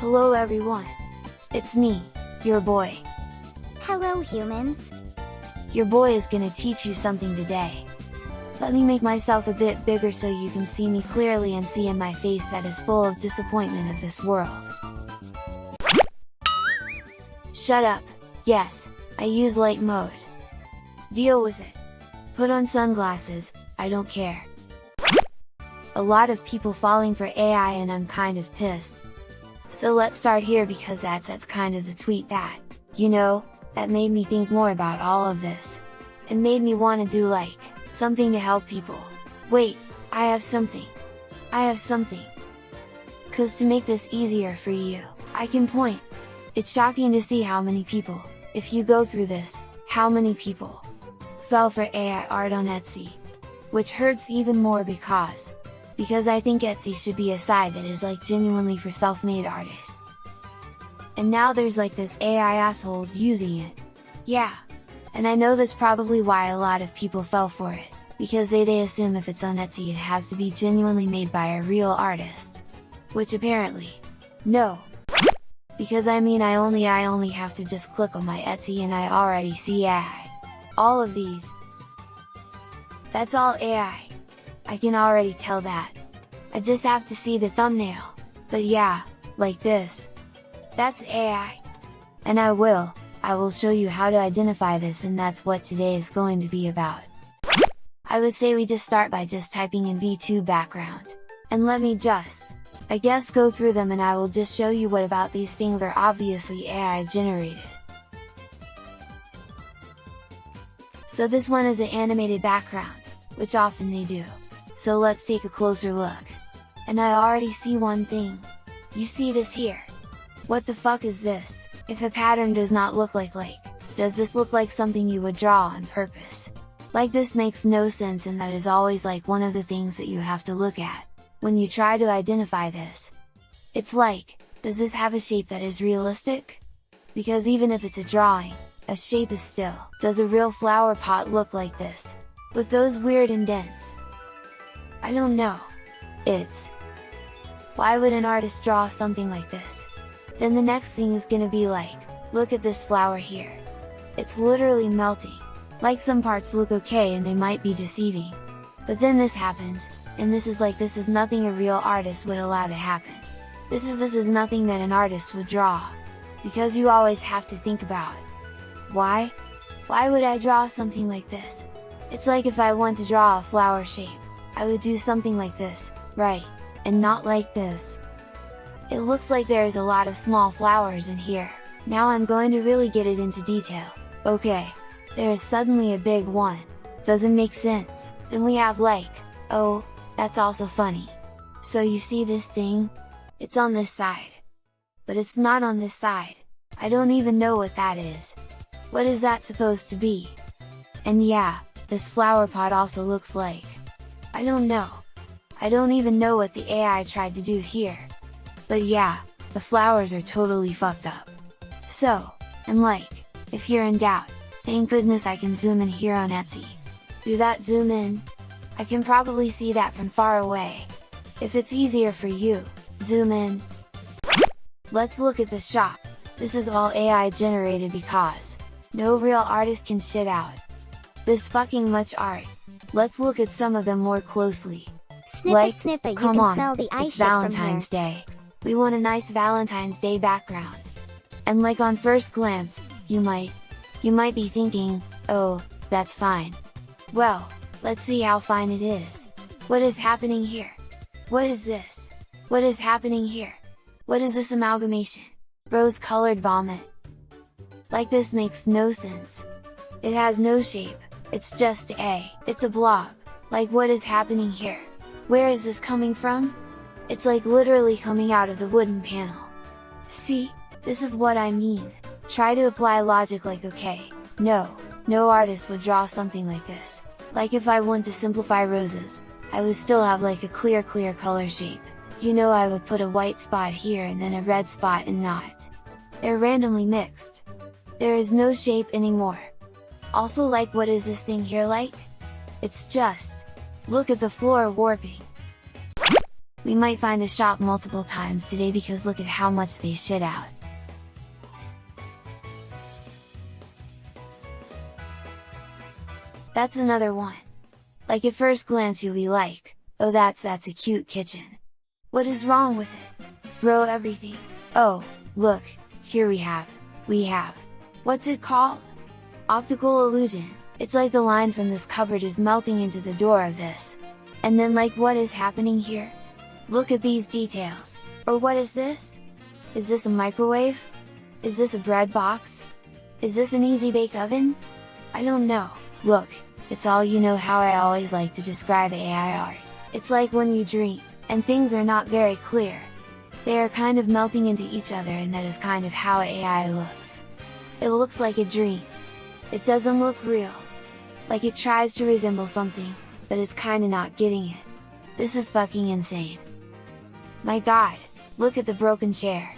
Hello everyone! It's me, your boy. Hello humans! Your boy is gonna teach you something today. Let me make myself a bit bigger so you can see me clearly and see in my face that is full of disappointment of this world. Shut up! Yes, I use light mode. Deal with it. Put on sunglasses, I don't care. A lot of people falling for AI and I'm kind of pissed. So let's start here because that's kind of the tweet that, that made me think more about all of this. It made me want to do something to help people. Wait, I have something. Cause to make this easier for you, I can point. It's shocking to see how many people, if you go through this, how many people fell for AI art on Etsy. Which hurts even more because I think Etsy should be a site that is genuinely for self-made artists. And now there's this AI assholes using it. Yeah. And I know that's probably why a lot of people fell for it, because they assume if it's on Etsy it has to be genuinely made by a real artist. Which apparently, no. Because I only have to just click on my Etsy and I already see AI. All of these. That's all AI. I can already tell that. I just have to see the thumbnail. But yeah, like this. That's AI. And I will show you how to identify this, and that's what today is going to be about. I would say we just start by just typing in VTuber background. And let me go through them and I will just show you what about these things are obviously AI generated. So this one is an animated background, which often they do. So let's take a closer look. And I already see one thing. You see this here? What the fuck is this? If a pattern does not look does this look like something you would draw on purpose? This makes no sense, and that is always one of the things that you have to look at when you try to identify this. It's does this have a shape that is realistic? Because even if it's a drawing, a shape is still. Does a real flower pot look like this? With those weird indents? I don't know. Why would an artist draw something like this? Then the next thing is gonna be look at this flower here. It's literally melting. Some parts look okay and they might be deceiving. But then this happens, and this is nothing a real artist would allow to happen. This is nothing that an artist would draw. Because you always have to think about, why? Why would I draw something like this? It's if I want to draw a flower shape, I would do something like this, right? And not like this. It looks like there is a lot of small flowers in here. Now I'm going to really get it into detail. Okay. There is suddenly a big one. Doesn't make sense. Then we have oh, that's also funny. So you see this thing? It's on this side. But it's not on this side. I don't even know what that is. What is that supposed to be? And yeah, this flower pot also looks I don't know. I don't even know what the AI tried to do here. But yeah, the flowers are totally fucked up. So, and if you're in doubt, thank goodness I can zoom in here on Etsy. Do that zoom in? I can probably see that from far away. If it's easier for you, zoom in. Let's look at the shop. This is all AI generated because no real artist can shit out this fucking much art. Let's look at some of them more closely. Snippa, come on, the it's Valentine's Day. We want a nice Valentine's Day background. And on first glance, you might be thinking, oh, that's fine. Well, let's see how fine it is. What is happening here? What is this? What is happening here? What is this amalgamation? Rose-colored vomit. This makes no sense. It has no shape, it's just it's a blob. What is happening here? Where is this coming from? It's literally coming out of the wooden panel. See? This is what I mean. Try to apply logic okay, no artist would draw something like this. If I want to simplify roses, I would still have a clear color shape. I would put a white spot here and then a red spot and not. They're randomly mixed. There is no shape anymore. Also what is this thing here It's just, look at the floor warping. We might find a shop multiple times today because look at how much they shit out. That's another one. Like at first glance you'll be like, oh that's a cute kitchen. What is wrong with it? Bro, everything. Oh, look, here we have, what's it called? Optical illusion. It's like the line from this cupboard is melting into the door of this. And then like what is happening here? Look at these details. Or what is this? Is this a microwave? Is this a bread box? Is this an easy bake oven? I don't know. Look, it's all, you know how I always like to describe AI art. It's like when you dream, and things are not very clear. They are kind of melting into each other, and that is kind of how AI looks. It looks like a dream. It doesn't look real. Like it tries to resemble something, but it's kinda not getting it. This is fucking insane. My god, look at the broken chair.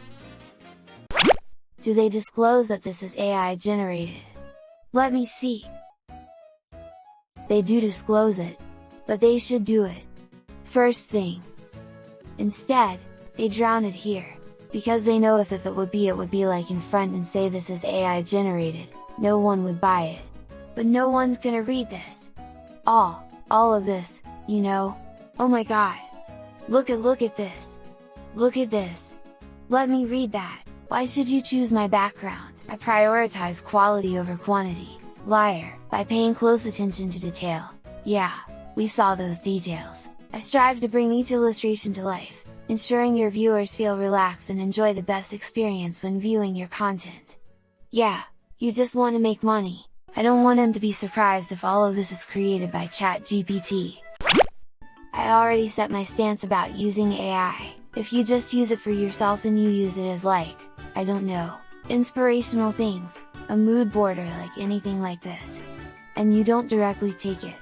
Do they disclose that this is AI generated? Let me see. They do disclose it, but they should do it first thing. Instead, they drown it here, because they know if it would be like in front and say this is AI generated, no one would buy it. But no one's gonna read this. All of this, you know? Oh my god! Look at this! Look at this! Let me read that! Why should you choose my background? I prioritize quality over quantity. Liar, by paying close attention to detail. Yeah, we saw those details. I strive to bring each illustration to life, ensuring your viewers feel relaxed and enjoy the best experience when viewing your content. Yeah, you just want to make money. I don't want them to be surprised if all of this is created by ChatGPT. I already set my stance about using AI. If you just use it for yourself and you use it as like, I don't know, inspirational things, a mood board or like anything like this, and you don't directly take it,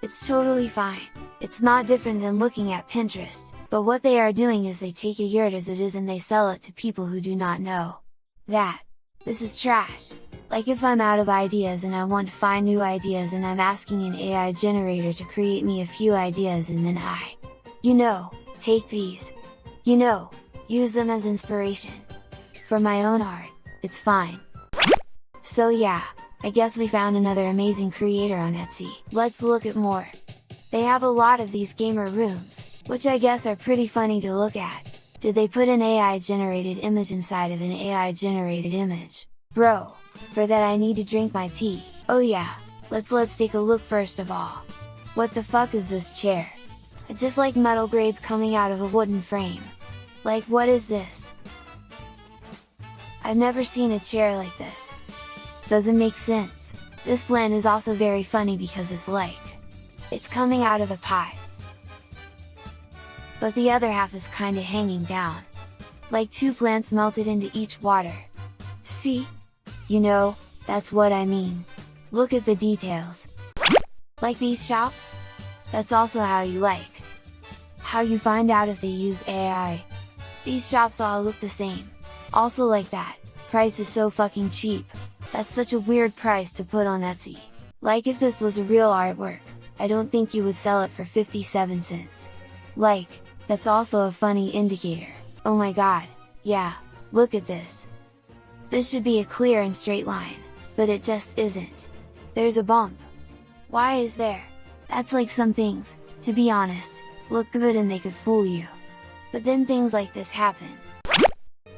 it's totally fine. It's not different than looking at Pinterest, but what they are doing is they take a yurt as it is and they sell it to people who do not know that this is trash. Like if I'm out of ideas and I want to find new ideas and I'm asking an AI generator to create me a few ideas and then I, you know, take these, you know, use them as inspiration. For my own art, it's fine. So yeah, I guess we found another amazing creator on Etsy. Let's look at more. They have a lot of these gamer rooms, which I guess are pretty funny to look at. Did they put an AI generated image inside of an AI generated image? Bro, for that I need to drink my tea. Oh yeah, let's take a look first of all. What the fuck is this chair? It's just like metal grades coming out of a wooden frame. Like what is this? I've never seen a chair like this. Doesn't make sense. This plant is also very funny because it's coming out of a pot. But the other half is kinda hanging down. Like two plants melted into each water. See? You know, that's what I mean. Look at the details. Like these shops? That's also how you find out if they use AI. These shops all look the same. Also like that, price is so fucking cheap. That's such a weird price to put on Etsy. Like if this was a real artwork, I don't think you would sell it for 57 cents. Like, that's also a funny indicator. Oh my god, yeah, look at this. This should be a clear and straight line, but it just isn't. There's a bump. Why is there? That's like some things, to be honest, look good and they could fool you. But then things like this happen.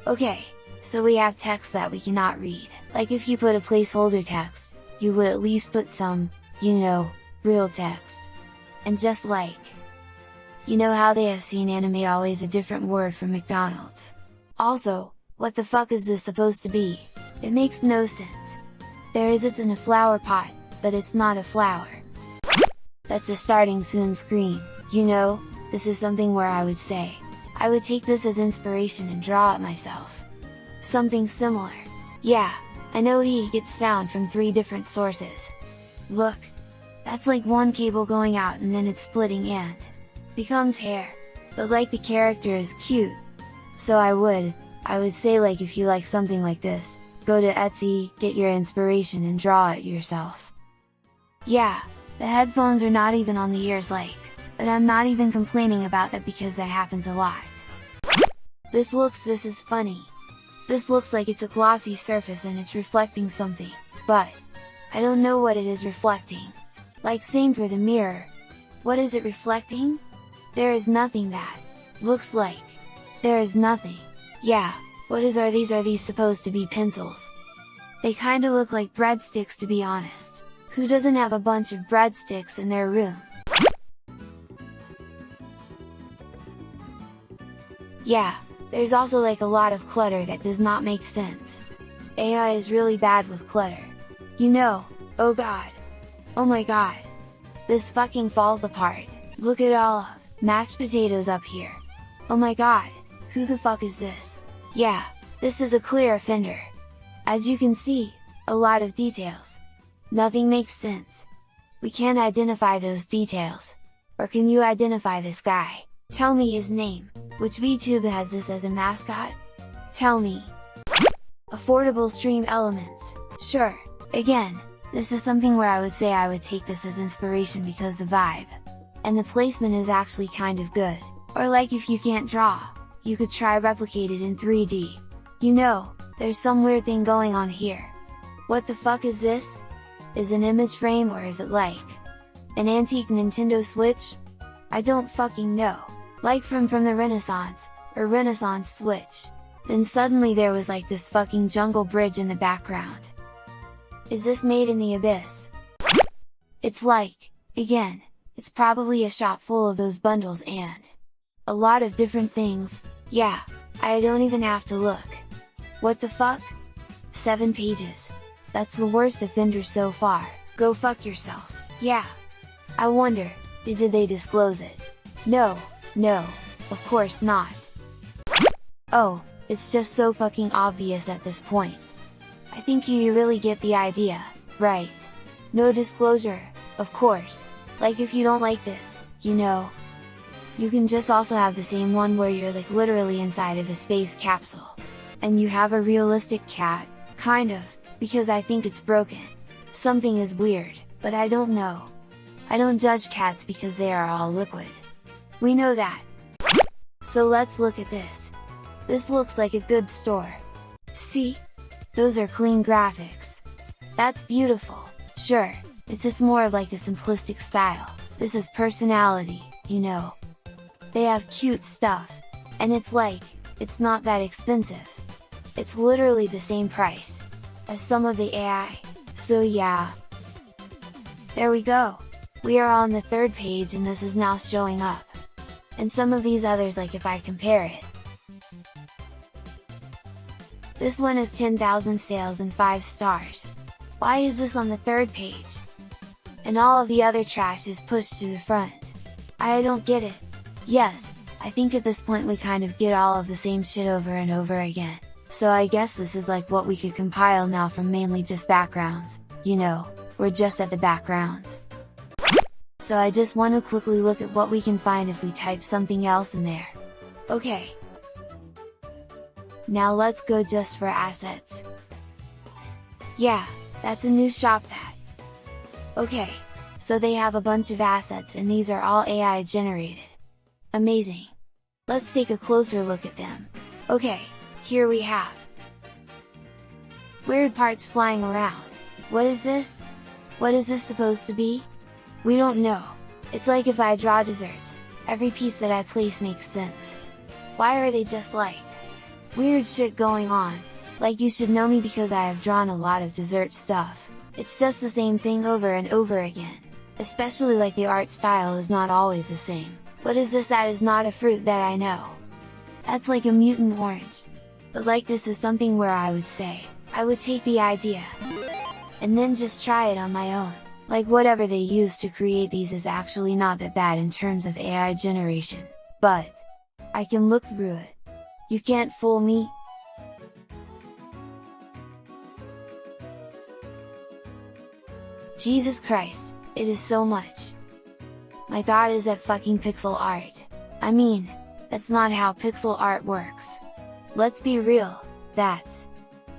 Okay, so we have text that we cannot read. Like if you put a placeholder text, you would at least put some, you know, real text. And just like, you know how they have seen anime always a different word for McDonald's. Also, what the fuck is this supposed to be? It makes no sense. It's in a flower pot, but it's not a flower. That's a starting soon screen, you know, this is something where I would say, I would take this as inspiration and draw it myself. Something similar. Yeah, I know he gets sound from 3 different sources. Look! That's like one cable going out and then it's splitting and becomes hair. But like the character is cute. So I would say like if you like something like this, go to Etsy, get your inspiration and draw it yourself. Yeah, the headphones are not even on the ears like, but I'm not even complaining about that because that happens a lot. This is funny. This looks like it's a glossy surface and it's reflecting something, but I don't know what it is reflecting. Like same for the mirror. What is it reflecting? There is nothing that looks like. There is nothing. Yeah, what are these? Are these supposed to be pencils? They kinda look like breadsticks, to be honest. Who doesn't have a bunch of breadsticks in their room? Yeah, there's also like a lot of clutter that does not make sense. AI is really bad with clutter. You know, oh god. Oh my god. This fucking falls apart. Look at all of mashed potatoes up here. Oh my god, who the fuck is this? Yeah, this is a clear offender. As you can see, a lot of details. Nothing makes sense. We can't identify those details. Or can you identify this guy? Tell me his name. Which VTuber has this as a mascot? Tell me. Affordable stream elements. Sure, again, this is something where I would say I would take this as inspiration because the vibe and the placement is actually kind of good. Or like if you can't draw, you could try replicate it in 3D. You know, there's some weird thing going on here. What the fuck is this? Is an image frame or is it like an antique Nintendo Switch? I don't fucking know. Like from the Renaissance, or Renaissance Switch. Then suddenly there was like this fucking jungle bridge in the background. Is this made in the abyss? It's like, again, it's probably a shop full of those bundles and a lot of different things. Yeah, I don't even have to look. What the fuck? 7 pages. That's the worst offender so far. Go fuck yourself. Yeah. I wonder, did they disclose it? No, of course not. Oh, it's just so fucking obvious at this point. I think you really get the idea, right? No disclosure, of course. Like if you don't like this, you know. You can just also have the same one where you're like literally inside of a space capsule. And you have a realistic cat, kind of, because I think it's broken. Something is weird, but I don't know. I don't judge cats because they are all liquid. We know that. So let's look at this. This looks like a good store. See? Those are clean graphics. That's beautiful. Sure, it's just more of like a simplistic style. This is personality, you know. They have cute stuff. And it's like, it's not that expensive. It's literally the same price as some of the AI, so yeah. There we go! We are on the 3rd page and this is now showing up. And some of these others, like if I compare it. This one has 10,000 sales and 5 stars. Why is this on the 3rd page? And all of the other trash is pushed to the front. I don't get it. Yes, I think at this point we kind of get all of the same shit over and over again. So I guess this is like what we could compile now from mainly just backgrounds, you know, we're just at the backgrounds. So I just want to quickly look at what we can find if we type something else in there. Okay. Now let's go just for assets. Yeah, that's a new shop that. Okay, so they have a bunch of assets and these are all AI generated. Amazing. Let's take a closer look at them. Okay, here we have weird parts flying around. What is this? What is this supposed to be? We don't know. It's like if I draw desserts, every piece that I place makes sense. Why are they just like weird shit going on? Like you should know me because I have drawn a lot of dessert stuff. It's just the same thing over and over again. Especially like the art style is not always the same. What is this that is not a fruit that I know? That's like a mutant orange. But like this is something where I would say, I would take the idea and then just try it on my own. Like whatever they use to create these is actually not that bad in terms of AI generation, but I can look through it. You can't fool me. Jesus Christ, it is so much. My god, is that fucking pixel art? I mean, that's not how pixel art works. Let's be real, that's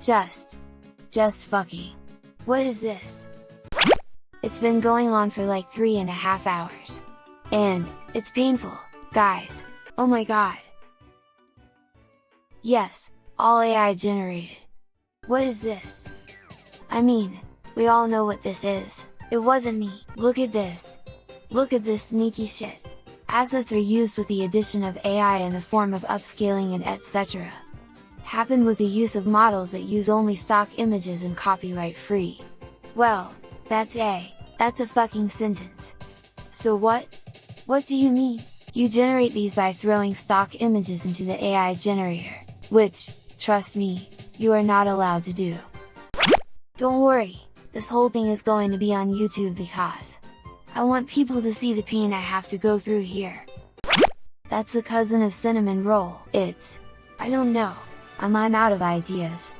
just fucking. What is this? It's been going on for like 3.5 hours. And, it's painful, guys, oh my god. Yes, all AI generated. What is this? I mean, we all know what this is, it wasn't me. Look at this! Look at this sneaky shit! Assets are used with the addition of AI in the form of upscaling and etc. Happened with the use of models that use only stock images and copyright free. Well, that's a fucking sentence. So what? What do you mean? You generate these by throwing stock images into the AI generator, which, trust me, you are not allowed to do. Don't worry, this whole thing is going to be on YouTube because I want people to see the pain I have to go through here. That's the cousin of cinnamon roll. I don't know, I'm out of ideas.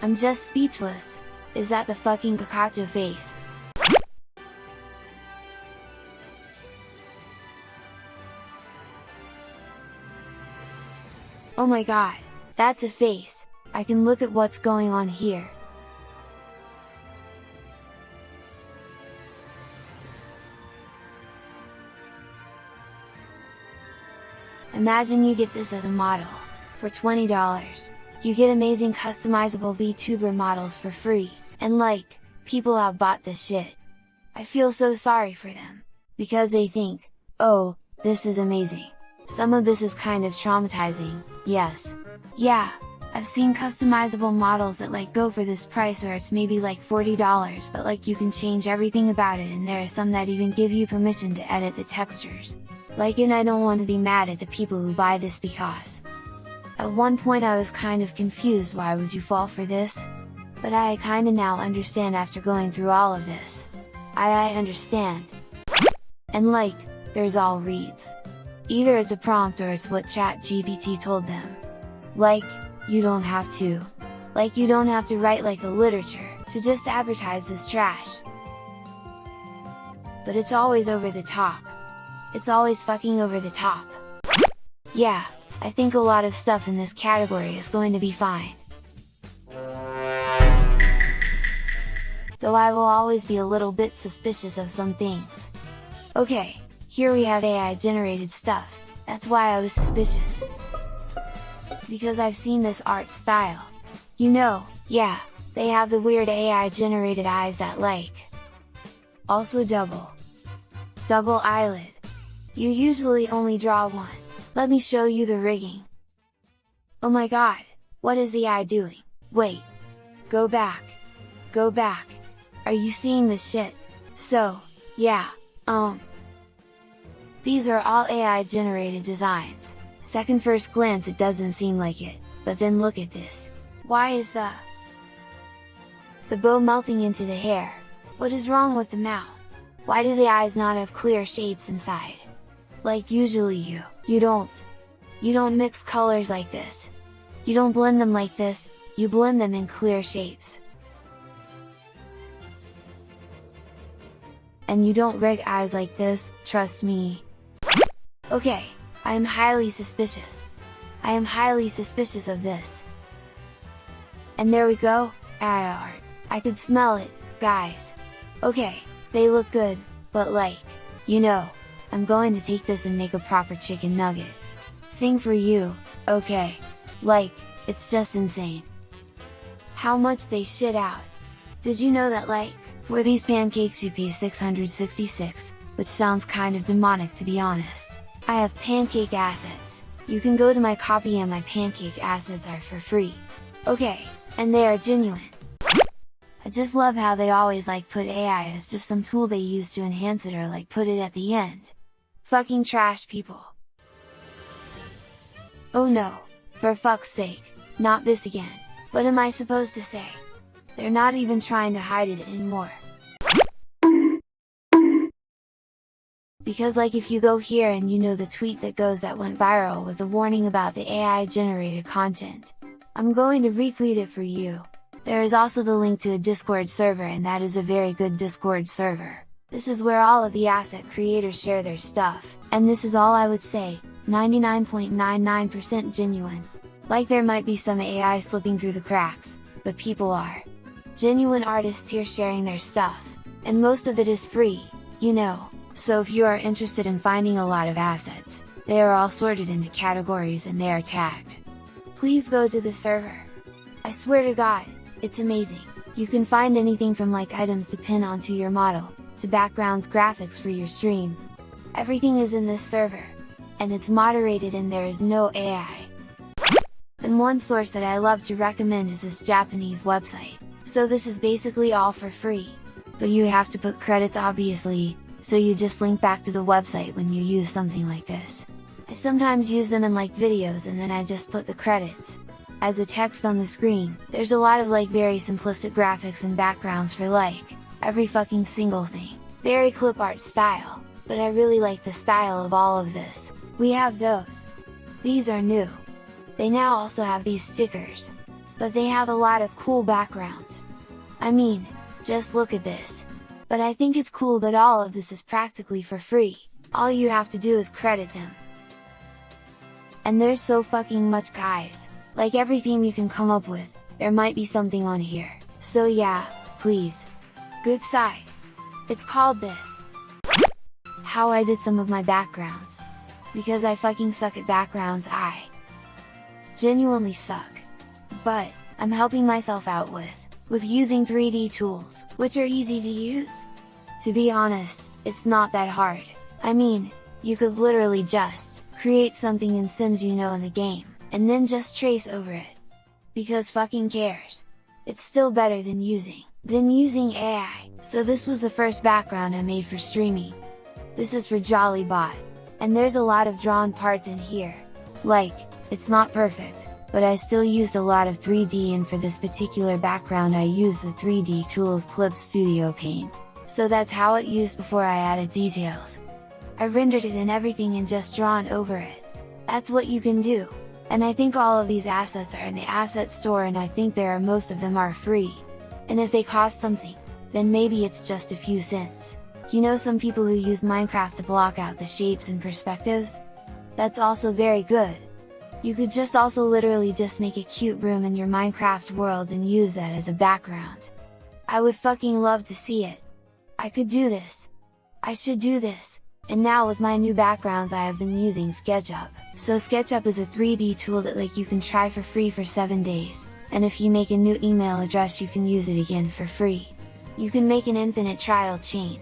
I'm just speechless. Is that the fucking Pikachu face? Oh my god, that's a face! I can look at what's going on here. Imagine you get this as a model, for $20, you get amazing customizable VTuber models for free, and like, people have bought this shit. I feel so sorry for them, because they think, oh, this is amazing. Some of this is kind of traumatizing, yes. Yeah, I've seen customizable models that like go for this price or it's maybe like $40, but like you can change everything about it and there are some that even give you permission to edit the textures. Like, and I don't want to be mad at the people who buy this because at one point I was kind of confused, why would you fall for this? But I kinda now understand after going through all of this. I understand. And like, there's all reads. Either it's a prompt or it's what ChatGPT told them. Like, you don't have to. Like, you don't have to write like a literature, to just advertise this trash. But it's always over the top. It's always fucking over the top. Yeah, I think a lot of stuff in this category is going to be fine. Though I will always be a little bit suspicious of some things. Okay, here we have AI generated stuff, that's why I was suspicious. Because I've seen this art style. You know, yeah, they have the weird AI generated eyes that like. Also double eyelid. You usually only draw one. Let me show you the rigging. Oh my god, what is the eye doing? Wait. Go back. Go back. Are you seeing this shit? So, yeah, these are all AI generated designs. First glance it doesn't seem like it, but then look at this. Why is the bow melting into the hair? What is wrong with the mouth? Why do the eyes not have clear shapes inside? Like usually you don't mix colors like this. You don't blend them like this, you blend them in clear shapes. And you don't rig eyes like this, trust me. Okay, I am highly suspicious. I am highly suspicious of this. And there we go, AI art. I could smell it, guys. Okay, they look good, but like, you know, I'm going to take this and make a proper chicken nugget thing for you, okay? Like, it's just insane. How much they shit out. Did you know that like, for these pancakes you pay $666, which sounds kind of demonic to be honest. I have pancake assets. You can go to my copy and my pancake assets are for free. Okay, and they are genuine. I just love how they always like put AI as just some tool they use to enhance it or like put it at the end. Fucking trash people. Oh no, for fuck's sake, not this again. What am I supposed to say? They're not even trying to hide it anymore. Because like if you go here and you know the tweet that went viral with the warning about the AI generated content. I'm going to retweet it for you. There is also the link to a Discord server and that is a very good Discord server. This is where all of the asset creators share their stuff, and this is all I would say, 99.99% genuine. Like there might be some AI slipping through the cracks, but people are genuine artists here sharing their stuff, and most of it is free, you know. So if you are interested in finding a lot of assets, they are all sorted into categories and they are tagged. Please go to the server. I swear to God, it's amazing. You can find anything from like items to pin onto your model, to backgrounds, graphics for your stream. Everything is in this server. And it's moderated and there is no AI. And one source that I love to recommend is this Japanese website. So this is basically all for free. But you have to put credits obviously, so you just link back to the website when you use something like this. I sometimes use them in like videos and then I just put the credits as a text on the screen. There's a lot of like very simplistic graphics and backgrounds for like every fucking single thing. Very clip art style, but I really like the style of all of this. We have those. These are new. They now also have these stickers, but they have a lot of cool backgrounds. I mean, just look at this. But I think it's cool that all of this is practically for free. All you have to do is credit them. And there's so fucking much, guys. Like every theme you can come up with, there might be something on here. So yeah, please. Good side. It's called this. How I did some of my backgrounds. Because I fucking suck at backgrounds, I genuinely suck. But, I'm helping myself out with using 3D tools, which are easy to use. To be honest, it's not that hard. I mean, you could literally just create something in Sims you know in the game, and then just trace over it. Because fucking cares. It's still better than using AI. So this was the first background I made for streaming. This is for Jollybot. And there's a lot of drawn parts in here. Like, it's not perfect, but I still used a lot of 3D, and for this particular background I used the 3D tool of Clip Studio Paint. So that's how it used before I added details. I rendered it and everything and just drawn over it. That's what you can do. And I think all of these assets are in the asset store, and I think most of them are free. And if they cost something, then maybe it's just a few cents. You know, some people who use Minecraft to block out the shapes and perspectives? That's also very good. You could just also literally just make a cute room in your Minecraft world and use that as a background. I would fucking love to see it. I could do this. I should do this. And now with my new backgrounds I have been using SketchUp. So SketchUp is a 3D tool that like you can try for free for 7 days, and if you make a new email address you can use it again for free. You can make an infinite trial chain.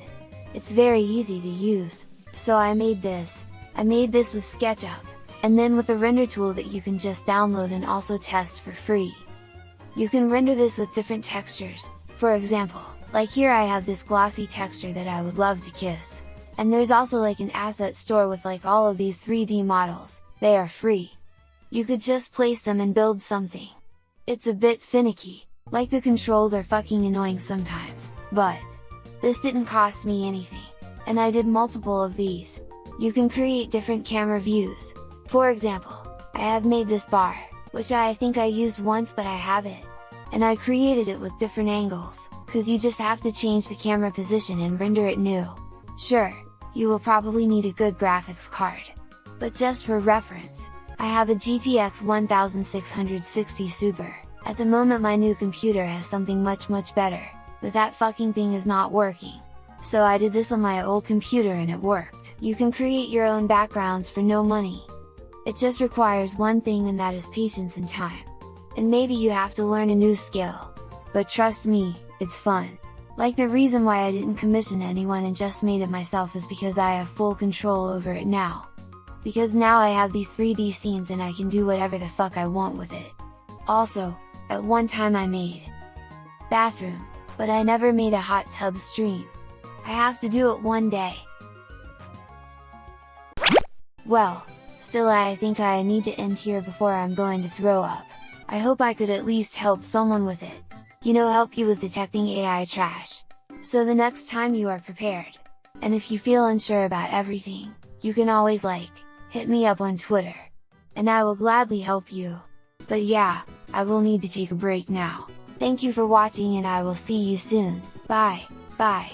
It's very easy to use. So I made this with SketchUp, and then with a render tool that you can just download and also test for free. You can render this with different textures. For example, like here I have this glossy texture that I would love to kiss. And there's also like an asset store with like all of these 3D models, they are free. You could just place them and build something. It's a bit finicky, like the controls are fucking annoying sometimes, but this didn't cost me anything, and I did multiple of these. You can create different camera views. For example, I have made this bar, which I think I used once but I have it. And I created it with different angles, cause you just have to change the camera position and render it new. Sure, you will probably need a good graphics card. But just for reference, I have a GTX 1660 Super. At the moment my new computer has something much better, but that fucking thing is not working. So I did this on my old computer and it worked. You can create your own backgrounds for no money. It just requires one thing, and that is patience and time. And maybe you have to learn a new skill. But trust me, it's fun. Like the reason why I didn't commission anyone and just made it myself is because I have full control over it now. Because now I have these 3D scenes and I can do whatever the fuck I want with it. Also, at one time I made bathroom, but I never made a hot tub stream. I have to do it one day. Well, still I think I need to end here before I'm going to throw up. I hope I could at least help someone with it. You know, help you with detecting AI trash. So the next time you are prepared. And if you feel unsure about everything, you can always hit me up on Twitter. And I will gladly help you. But yeah, I will need to take a break now. Thank you for watching and I will see you soon. Bye, bye.